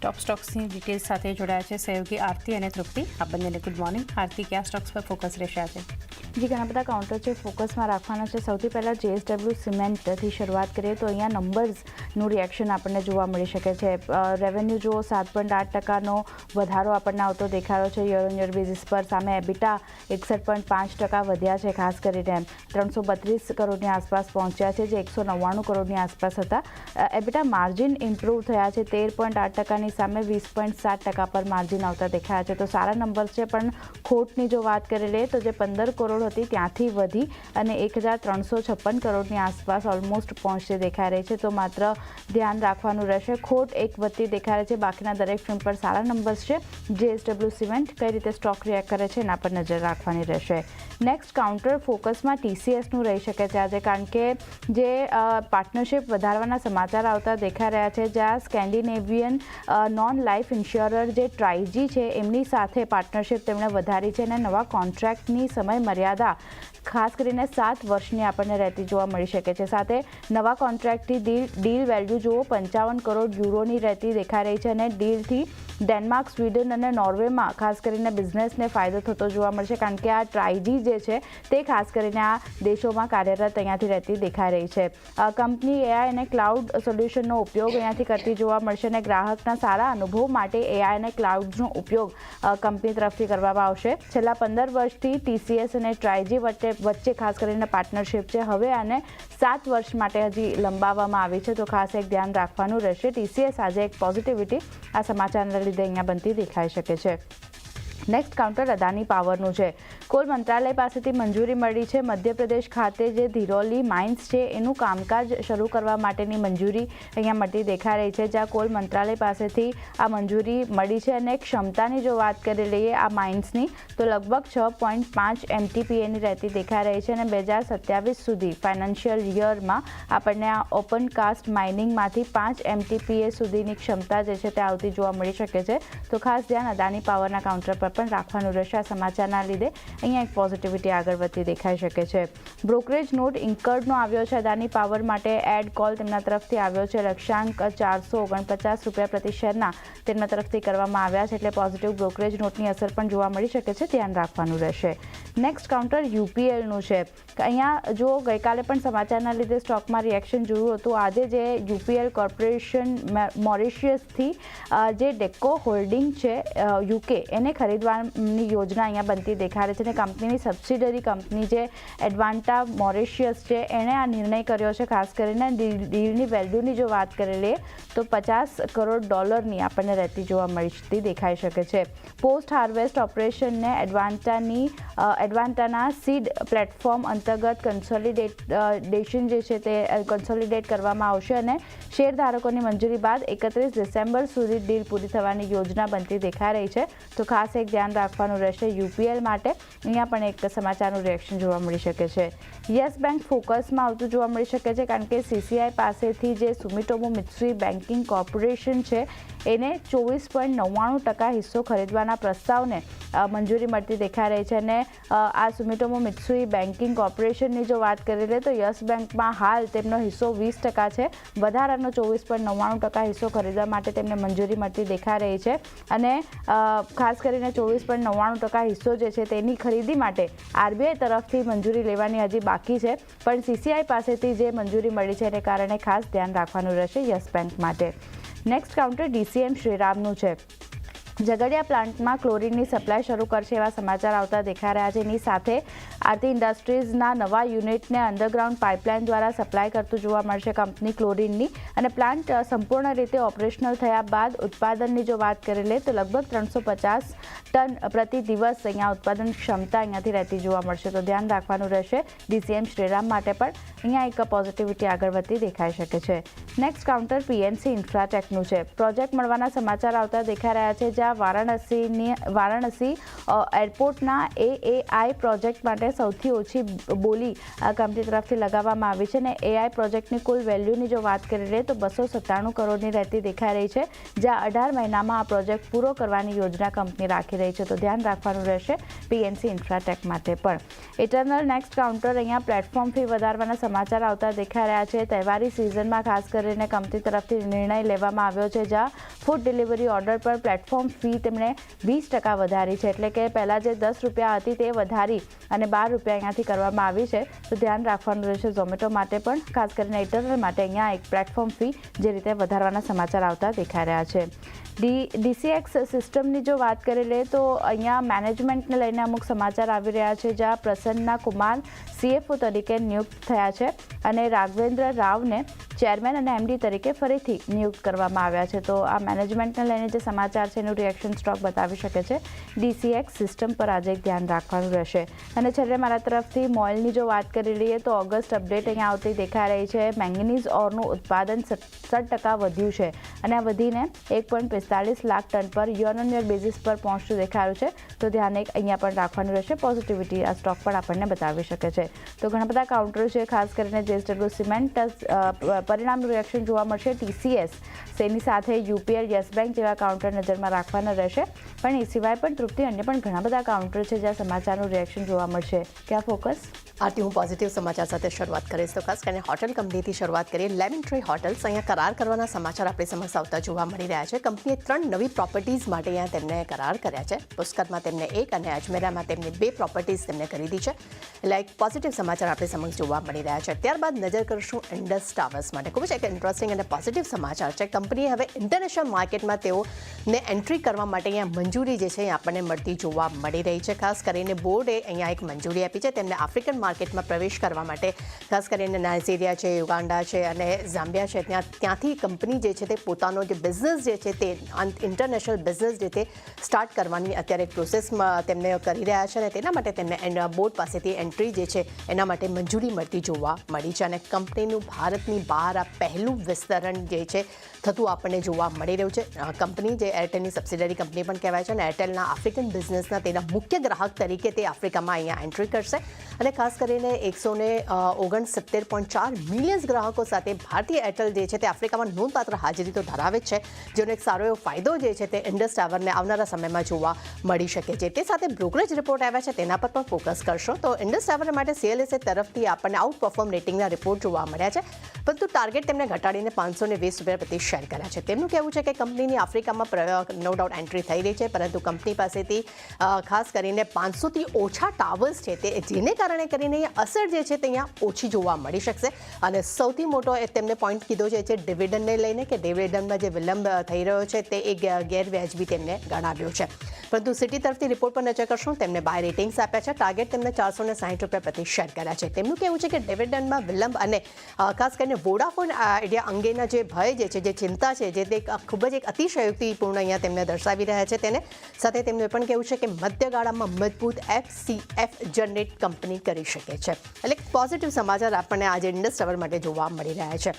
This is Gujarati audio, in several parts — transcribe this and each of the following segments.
टॉप स्टॉक्सની ડિટેલ્સ સાથે જોડાયા છે સહયોગી આરતી અને તૃપ્તિ. આ બંનેને ગુડ મોર્નિંગ. આરતી, કયા સ્ટોક્સ પર ફોકસ રહેશે આજે? જી, ઘણા બધા કાઉન્ટર છે ફોકસમાં રાખવાના છે. સૌથી પહેલાં JSW સિમેન્ટથી શરૂઆત કરીએ તો અહીંયા નંબર્સનું રિએક્શન આપણને જોવા મળી શકે છે. રેવન્યુ જુઓ 7.8% વધારો આપણને આવતો દેખાયો છે યર ઓન યર બેઝિસ પર. સામે એબિટા 61.5% વધ્યા છે. ખાસ કરીને 332 કરોડની આસપાસ પહોંચ્યા છે, જે 199 કરોડની આસપાસ હતા. એબિટા માર્જિન ઇમ્પ્રૂવ થયા છે 13.8%ની સામે 20.7% પર માર્જિન આવતા દેખાયા છે. તો સારા નંબર્સ છે. પણ ખોટની જો વાત કરી લઈએ તો જે 15 કરોડ હતી ત્યાંથી વધી અને 1356 કરોડની આસપાસ ઓલમોસ્ટ પહોંચતી દેખાઈ રહી છે. તો માત્ર ધ્યાન રાખવાનું રહેશે. ખોટ એક વધતી દેખાઈ રહી છે. બાકીના દરેક ફિલ્મ પર સારા નંબર્સ છે. JSW સિમેન્ટ કઈ રીતે સ્ટોક રિએક્ટ કરે છે એના પર નજર રાખવાની રહેશે. નેક્સ્ટ કાઉન્ટર ફોકસમાં TCSનું રહી શકે છે આજે, કારણ કે જે પાર્ટનરશિપ વધારવાના સમાચાર આવતા દેખાઈ રહ્યા છે. જ્યાં સ્કેન્ડિનેવિયન નોન લાઈફ ઇન્સ્યોરર જે ટ્રાઇજી છે એમની સાથે પાર્ટનરશિપ તેમણે વધારી છે અને નવા કોન્ટ્રાક્ટની સમય મર્યાદા ખાસ કરીને 7 વર્ષની આપણને રહેતી જોવા મળી શકે છે. સાથે નવા કોન્ટ્રાક્ટથી ડીલ વેલ્યુ જુઓ 55 કરોડ યુરોની રહેતી દેખાઈ રહી છે અને ડીલથી ડેનમાર્ક, સ્વીડન અને નોર્વેમાં ખાસ કરીને બિઝનેસને ફાયદો થતો જોવા મળશે, કારણ કે આ ટ્રાઇજી જે છે તે ખાસ કરીને આ દેશોમાં કાર્યરત અહીંયાથી રહેતી દેખાઈ રહી છે. કંપની AI અને ક્લાઉડ સોલ્યુશનનો ઉપયોગ અહીંયાથી કરતી જોવા મળશે અને ગ્રાહકના સારા અનુભવ માટે AI અને ક્લાઉડનો ઉપયોગ કંપની તરફથી કરવામાં આવશે. છેલ્લા 15 વર્ષથી TCS અને ટ્રાઇજી વચ્ચે ખાસ કરીને પાર્ટનરશિપ છે. હવે આને 7 વર્ષ માટે હજી લંબાવવામાં આવી છે. તો ખાસ એક ધ્યાન રાખવાનું રહેશે. TCS આજે એક પોઝિટિવિટી આ સમાચારના લીધે અહીંયા બનતી દેખાઈ શકે છે. નેક્સ્ટ કાઉન્ટર અદાની પાવરનું છે. કોલ મંત્રાલય પાસેથી મંજૂરી મળી છે. મધ્યપ્રદેશ ખાતે જે ધીરોલી માઇન્સ છે એનું કામકાજ શરૂ કરવા માટેની મંજૂરી અહીંયા મળતી દેખાઈ રહી છે. જ્યાં કોલ મંત્રાલય પાસેથી આ મંજૂરી મળી છે અને ક્ષમતાની જો વાત કરી લઈએ આ માઇન્સની તો લગભગ 6.5 MTPAની રહેતી દેખાઈ રહી છે અને 2027 સુધી ફાઇનાન્શિયલ યરમાં આપણને આ ઓપન કાસ્ટ માઇનિંગમાંથી 5 MTPA સુધીની ક્ષમતા જે છે તે આવતી જોવા મળી શકે છે. તો ખાસ ધ્યાન અદાની પાવરના કાઉન્ટર પર પણ રાખવાનું રહેશે. આ સમાચારના લીધે અહીંયા એક પોઝિટિવિટી આગળ વધતી દેખાઈ શકે છે. બ્રોકરેજ નોટ ઇન્કર્ડનો આવ્યો છે અદાની પાવર માટે. એડ કોલ તેમના તરફથી આવ્યો છે. લક્ષ્યાંક 449 રૂપિયા પ્રતિ શેરના તેમના તરફથી કરવામાં આવ્યા છે. એટલે પોઝિટિવ બ્રોકરેજ નોટની અસર પણ જોવા મળી શકે છે. ધ્યાન રાખવાનું રહેશે. નેક્સ્ટ કાઉન્ટર UPLનું છે. અહીંયા જો ગઈકાલે પણ સમાચારના લીધે સ્ટોકમાં રિએક્શન જોયું હતું. આજે જે UPL કોર્પોરેશન મોરિશિયસથી જે ડેકો હોલ્ડિંગ છે UK એને ખરીદવાની યોજના અહીંયા બનતી દેખાઈ રહી છે અને કંપનીની સબસિડરી કંપની જે એડવાન્ટા મોરિશિયસ છે એણે આ નિર્ણય કર્યો છે. ખાસ કરીને ડીલની વેલ્યુની જો વાત કરી લઈએ તો $50 કરોડ આપણને રહેતી જોવા મળતી દેખાઈ શકે છે. પોસ્ટ હાર્વેસ્ટ ઓપરેશનને એડવાન્ટાના સીડ પ્લેટફોર્મ અંતર્ગત કન્સોલિડેશન જે છે તે કન્સોલિડેટ કરવામાં આવશે અને શેરધારકોની મંજૂરી બાદ 31 ડિસેમ્બર સુધી ડીલ પૂરી થવાની યોજના બનતી દેખાઈ રહી છે. તો ખાસ એક ધ્યાન રાખવાનું રહેશે UPL માટે. અહીંયા પણ એક સમાચારનું રિએક્શન જોવા મળી શકે છે. યસ બેંક ફોકસમાં આવતું જોવા મળી શકે છે, કારણ કે CCI પાસેથી જે સુમિટોમો મિત્સુઈ બેન્કિંગ કોર્પોરેશન છે એને 24.99% હિસ્સો ખરીદવાના પ્રસ્તાવને મંજૂરી મળતી દેખાઈ રહી છે અને આ સુમિટોમો મિત્સુઈ બેન્કિંગ કોર્પોરેશનની જો વાત કરી લે તો યસ બેંકમાં હાલ તેમનો હિસ્સો 20% છે. વધારાનો 24.99% હિસ્સો ખરીદવા માટે તેમને મંજૂરી મળતી દેખાઈ રહી છે અને ખાસ કરીને 24.99% હિસ્સો જે છે તેની ખરીદી માટે RBI તરફથી મંજૂરી લેવાની હજી બાકી છે. પણ CCI પાસેથી જે મંજૂરી મળી છે એને કારણે ખાસ ધ્યાન રાખવાનું રહેશે યસ બેંક માટે. નેક્સ્ટ કાઉન્ટર DCM શ્રીરામનું છે. ઝઘડિયા પ્લાન્ટમાં ક્લોરીનની સપ્લાય શરૂ કરશે એવા સમાચાર આવતા દેખાઈ રહ્યા છે. એની સાથે આરતી ઇન્ડસ્ટ્રીઝના નવા યુનિટને અંડરગ્રાઉન્ડ પાઇપલાઇન દ્વારા સપ્લાય કરતું જોવા મળશે કંપની ક્લોરીનની અને પ્લાન્ટ સંપૂર્ણ રીતે ઓપરેશનલ થયા બાદ ઉત્પાદનની જો વાત કરી લે તો લગભગ 350 ટન પ્રતિ દિવસ અહીંયા ઉત્પાદન ક્ષમતા અહીંયાથી રહેતી જોવા મળશે. તો ધ્યાન રાખવાનું રહેશે DCM શ્રીરામ માટે પણ. અહીંયા એક પોઝિટિવિટી આગળ વધતી દેખાઈ શકે છે. નેક્સ્ટ કાઉન્ટર PNC ઇન્ફ્રાટેકનું છે. પ્રોજેક્ટ મળવાના સમાચાર આવતા દેખાઈ રહ્યા છે. જ્યાં દ્વારા વારાણસી એરપોર્ટના એઆઈ પ્રોજેક્ટ માટે સૌથી ઓછી બોલી આ કંપની તરફથી લગાવવામાં આવી છે અને એઆઈ પ્રોજેક્ટની કુલ વેલ્યુની જો વાત કરી લઈએ તો 297 કરોડની રહેતી દેખાઈ રહી છે, જ્યાં 18 મહિનામાં આ પ્રોજેક્ટ પૂરો કરવાની યોજના કંપની રાખી રહી છે. તો ધ્યાન રાખવાનું રહેશે પીએનસી ઇન્ફ્રાટેક માટે પણ. ઇટરનલ નેક્સ્ટ કાઉન્ટર અહીંયા પ્લેટફોર્મ ફી વધારવાના સમાચાર આવતા દેખાઈ રહ્યા છે. તહેવારી સિઝનમાં ખાસ કરીને કંપની તરફથી નિર્ણય લેવામાં આવ્યો છે, જ્યાં ફૂડ ડિલિવરી ઓર્ડર પર પ્લેટફોર્મ ફી તેમણે 20% વધારી છે. એટલે કે પહેલાં જે 10 રૂપિયા હતી તે વધારી અને 12 રૂપિયા અહીંયાથી કરવામાં આવી છે. તો ધ્યાન રાખવાનું રહેશે ઝોમેટો માટે પણ, ખાસ કરીને ઇટરનલ માટે અહીંયા એક પ્લેટફોર્મ ફી જે રીતે વધારવાના સમાચાર આવતા દેખાઈ રહ્યા છે. ડીસીએક્સ સિસ્ટમની જો વાત કરી લઈએ તો અહીંયા મેનેજમેન્ટને લઈને અમુક સમાચાર આવી રહ્યા છે, જ્યાં પ્રસન્ના કુમાર CFO તરીકે નિયુક્ત થયા છે અને રાઘવેન્દ્ર રાવને ચેરમેન અને MD તરીકે ફરીથી નિયુક્ત કરવામાં આવ્યા છે. તો આ મેનેજમેન્ટને લઈને જે સમાચાર છે એનું રિએક્શન સ્ટોક બતાવી શકે છે. ડીસીએક્સ સિસ્ટમ પર આજે એક ધ્યાન રાખવાનું રહેશે. અને છેલ્લે મારા તરફથી મોઇલની જો વાત કરી લઈએ તો ઓગસ્ટ અપડેટ અહીંયા આવતી દેખાઈ રહી છે. મેંગનીઝ ઓરનું ઉત્પાદન 70% વધ્યું છે અને આ વધીને 1.45 લાખ ટન પર યર ઓન યર બેઝિસ પર પહોંચતું દેખાયું છે. તો ધ્યાન અહીંયા પણ રાખવાનું રહેશે. પોઝિટિવિટી આ સ્ટોક પણ આપણને બતાવી શકે છે. તો ઘણા બધા કાઉન્ટર છે, ખાસ કરીને JSW સિમેન્ટ પરિણામનું રિએક્શન જોવા મળશે. TCS તેની સાથે UPL, યસ બેંક જેવા કાઉન્ટર નજરમાં રાખવાના રહેશે. પણ એ સિવાય પણ તૃપ્તિ અન્ય પણ ઘણા બધા કાઉન્ટર છે જ્યાં સમાચારનું રિએક્શન જોવા મળશે. ક્યાં ફોકસ? આરતી, હું પોઝિટિવ સમાચાર સાથે શરૂઆત કરીશ. તો ખાસ કરીને હોટલ કંપનીથી શરૂઆત કરીએ. લેમન ટ્રી હોટલ્સ અહીંયા કરાર કરવાના સમાચાર આપણી સમક્ષ આવતા જોવા મળી રહ્યા છે. કંપનીએ 3 નવી પ્રોપર્ટીઝ માટે અહીંયા તેમને કરાર કર્યા છે. પુષ્કરમાં તેમને 1 અને અજમેરામાં તેમને 2 પ્રોપર્ટીઝ તેમને ખરીદી છે. એટલે એક પોઝિટિવ સમાચાર આપણી સમક્ષ જોવા મળી રહ્યા છે. ત્યારબાદ નજર કરીશું ઇન્ડસ ટાવર્સ માટે. ખૂબ જ એક ઇન્ટરેસ્ટિંગ અને પોઝિટિવ સમાચાર છે. કંપનીએ હવે ઇન્ટરનેશનલ માર્કેટમાં તેઓને એન્ટ્રી કરવા માટે અહીંયા મંજૂરી જે છે એ આપણને મળતી જોવા મળી રહી છે. ખાસ કરીને બોર્ડે અહીંયા એક મંજૂરી આપી છે તેમને આફ્રિકન માર્કેટમાં પ્રવેશ કરવા માટે. ખાસ કરીને નાઇજીરિયા છે, યુગાન્ડા છે અને ઝામ્બિયા છે, ત્યાંથી કંપની જે છે તે પોતાનો જે બિઝનેસ જે છે તે ઇન્ટરનેશનલ બિઝનેસ જે તે સ્ટાર્ટ કરવાની અત્યારે પ્રોસેસમાં તેમને કરી રહ્યા છે અને તેના માટે તેમને બોર્ડ પાસેથી એન્ટ્રી જે છે એના માટે મંજૂરી મળતી જોવા મળી છે. અને કંપનીનું ભારતની બહાર આ પહેલું વિસ્તરણ જે છે થતું આપણને જોવા મળી રહ્યું છે. કંપની જે એરટેલની સબસિડરી કંપની પણ કહેવાય છે અને એરટેલના આફ્રિકન બિઝનેસના તેના મુખ્ય ગ્રાહક તરીકે તે આફ્રિકામાં અહીંયા એન્ટ્રી કરશે. અને ખાસ કરીને 169.4 મિલિયન ગ્રાહકો સાથે ભારતીય એરટેલ જે છે તે આફ્રિકામાં નોંધપાત્ર હાજરી તો ધરાવે જ છે, જેનો એક સારો એવો ફાયદો જે છે તે ઇન્ડસ ટાવરને આવનારા સમયમાં જોવા મળી શકે છે. તે સાથે બ્રોકરેજ રિપોર્ટ આવ્યા છે તેના પર પણ ફોકસ કરશો. તો ઇન્ડસ ટાવર માટે CLSA તરફથી આપણને આઉટ પરફોર્મ રેટિંગના રિપોર્ટ જોવા મળ્યા છે, પરંતુ ટાર્ગેટ તેમને ઘટાડીને 520 રૂપિયા પ્રતિ શેર કર્યા છે. તેમનું કહેવું છે કે કંપનીની આફ્રિકામાં નો ડાઉટ એન્ટ્રી થઈ રહી છે, પરંતુ કંપની પાસેથી ખાસ કરીને 500થી ઓછા ટાવર્સ છે તે જેને કારણે કરીને અસર જે છે તે અહીંયા ઓછી જોવા મળી શકશે. અને સૌથી મોટો એ તેમને પોઈન્ટ કીધો છે ડિવિડન્ડને લઈને કે ડિવિડન્ડમાં જે વિલંબ થઈ રહ્યો છે તે એક ગેરવ્યાજબી તેમને ગણાવ્યો છે. પરંતુ સિટી તરફથી રિપોર્ટ પર નજર કરશું. તેમને બાય રેટિંગ્સ આપ્યા છે. ટાર્ગેટ તેમને 460 રૂપિયા પ્રતિ શેર કર્યા છે. તેમનું કહેવું છે કે ડિવિડન્ડમાં વિલંબ અને ખાસ કરીને વોડાફોન આઈડિયા અંગેના જે ભય જે છે, જે ચિંતા છે, જે તે ખૂબ જ એક અતિશયોક્તિપૂર્ણ અહીંયા તેમને દર્શાવી રહ્યા છે. તેને સાથે તેમનું એ પણ કહેવું છે કે મધ્યગાળામાં મજબૂત FCF જનરેટ કંપની કરી શકે છે. એટલે પોઝિટિવ સમાચાર આપણને આજે ઇન્ડસ ટાવર માટે જોવા મળી રહ્યા છે.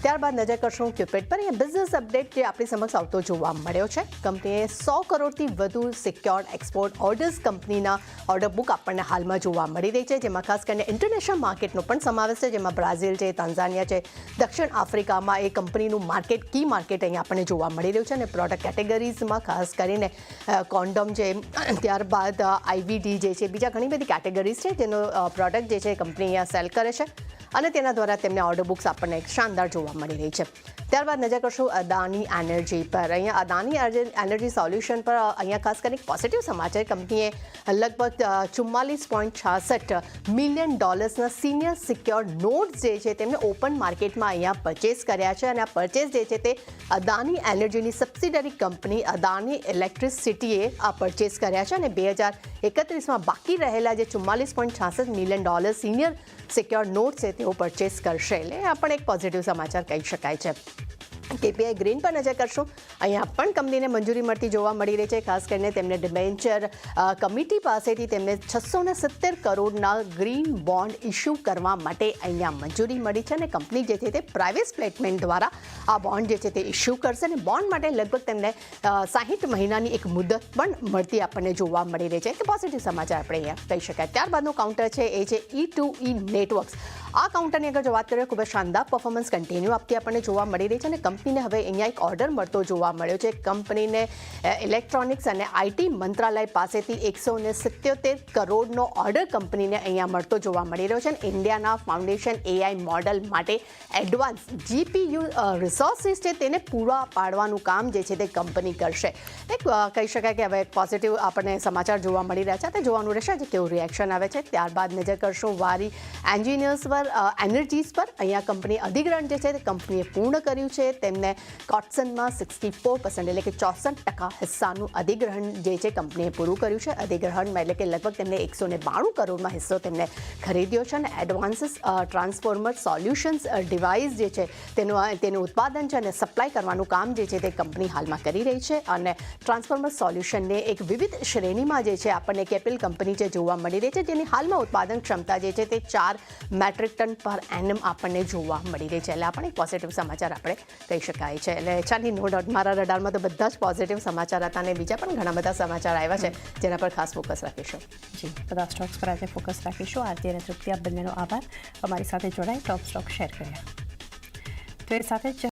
ત્યારબાદ નજર કરશું ક્યુપિડ પર. અહીંયા બિઝનેસ અપડેટ જે આપણી સમક્ષ આવતો જોવા મળ્યો છે. કંપનીએ 100 કરોડથી વધુ સિક્યોર્ડ એક્સપોર્ટ ઓર્ડર્સ કંપનીના ઓર્ડર બુક આપણને હાલમાં જોવા મળી રહી છે, જેમાં ખાસ કરીને ઇન્ટરનેશનલ માર્કેટનો પણ સમાવેશ છે, જેમાં બ્રાઝિલ છે, તાન્ઝાનિયા છે, દક્ષિણ આફ્રિકામાં એ કંપનીનું માર્કેટ કી માર્કેટ અહીંયા આપણને જોવા મળી રહ્યું છે. અને પ્રોડક્ટ કેટેગરીઝમાં ખાસ કરીને કોન્ડોમ છે, ત્યારબાદ IVD જે છે, બીજા ઘણી બધી કેટેગરીઝ છે જેનો પ્રોડક્ટ જે છે કંપની અહીંયા સેલ કરે છે અને તેના દ્વારા તેમને ઓર્ડર બુક્સ આપણને એક શાનદાર જોવા મળી રહી છે. ત્યારબાદ નજર કરશું અદાની એનર્જી પર. અહીંયા અદાની એનર્જી સોલ્યુશન પર અહીંયા ખાસ કરીને પોઝિટિવ સમાચાર. કંપનીએ લગભગ $44.66 મિલિયન સિનિયર સિક્યોર્ડ નોટ્સ જે છે તેમને ઓપન માર્કેટમાં અહીંયા પરચેસ કર્યા છે. અને આ પરચેસ જે છે તે અદાની એનર્જીની સબસિડરી કંપની અદાની ઇલેક્ટ્રિસિટીએ આ પરચેસ કર્યા છે. અને 2031માં બાકી રહેલા જે $44.66 મિલિયન સિનિયર સિક્યોર્ડ નોટ છે તેઓ પરચેસ કરશે. એટલે આ પણ એક પોઝિટિવ સમાચાર કહી શકાય છે. કેપીઆઈ ગ્રીન પર નજર કરશું. અહીંયા પણ કંપનીને મંજૂરી મળતી જોવા મળી રહી છે. ખાસ કરીને તેમને ડિબેન્ચર કમિટી પાસેથી તેમને 670 કરોડના ગ્રીન બોન્ડ ઇસ્યુ કરવા માટે અહીંયા મંજૂરી મળી છે અને કંપની જે છે તે પ્રાઇવેટ પ્લેસમેન્ટ દ્વારા આ બોન્ડ જે છે તે ઇસ્યુ કરશે અને બોન્ડ માટે લગભગ તેમને 60 મહિનાની એક મુદત પણ મળતી આપણને જોવા મળી રહી છે. કે પોઝિટિવ સમાચાર આપણે અહીંયા કહી શકાય. ત્યારબાદનું કાઉન્ટર છે એ છે E2E નેટવર્ક્સ. આ કાઉન્ટરની આગળ જો વાત કરીએ ખૂબ જ શાનદાર પરફોર્મન્સ કન્ટિન્યુ આપતી આપણને જોવા મળી રહી છે અને કંપનીને હવે અહીંયા એક ઓર્ડર મળતો જોવા મળ્યો છે. કંપનીને ઇલેક્ટ્રોનિક્સ અને આઈટી મંત્રાલય પાસેથી 177 કરોડનો ઓર્ડર કંપનીને અહીંયા મળતો જોવા મળી રહ્યો છે અને ઇન્ડિયાના ફાઉન્ડેશન એઆઈ મોડલ માટે એડવાન્સ GPU રિસોર્સિસ છે તેને પૂરા પાડવાનું કામ જે છે તે કંપની કરશે. કહી શકાય કે હવે એક પોઝિટિવ આપણને સમાચાર જોવા મળી રહ્યા છે. તે જોવાનું રહેશે કે કેવું રિએક્શન આવે છે. ત્યારબાદ નજર કરશું વારી એન્જિનિયર્સ પર એનર્જીસ પર. અહીંયા કંપની અધિગ્રહણ જે છે તે કંપનીએ પૂર્ણ કર્યું છે. તેમને કોટ્સનમાં 64% એટલે કે 64% હિસ્સાનું અધિગ્રહણ જે છે કંપનીએ પૂરું કર્યું છે. અધિગ્રહણમાં એટલે કે લગભગ તેમને 192 કરોડમાં હિસ્સો તેમને ખરીદ્યો છે અને એડવાન્સીસ ટ્રાન્સફોર્મર સોલ્યુશન્સ ડિવાઇસ જે છે તેનું ઉત્પાદન છે અને સપ્લાય કરવાનું કામ જે છે તે કંપની હાલમાં કરી રહી છે અને ટ્રાન્સફોર્મર સોલ્યુશનને એક વિવિધ શ્રેણીમાં જે છે આપણને કેપિલ કંપની જે જોવા મળી રહી છે જેની હાલમાં ઉત્પાદન ક્ષમતા જે છે તે 4 મેટ્રિક ટન પર એનમ આપણને જોવા મળી રહી છે. એટલે આપણે એક પોઝિટિવ સમાચાર આપણે કહી શકાય છે. એટલે ચાલી નો ડાઉટ મારા રડારમાં તો બધા જ પોઝિટિવ સમાચાર હતા અને બીજા પણ ઘણા બધા સમાચાર આવ્યા છે જેના પર ખાસ ફોકસ રાખીશું. જી, બધા સ્ટોક્સ પર આજે ફોકસ રાખીશું. આરતી અને તૃપ્તિ, આપ બંનેનો આભાર અમારી સાથે જોડાઈ ટોપ સ્ટોક શેર કર્યા. તો એ સાથે જ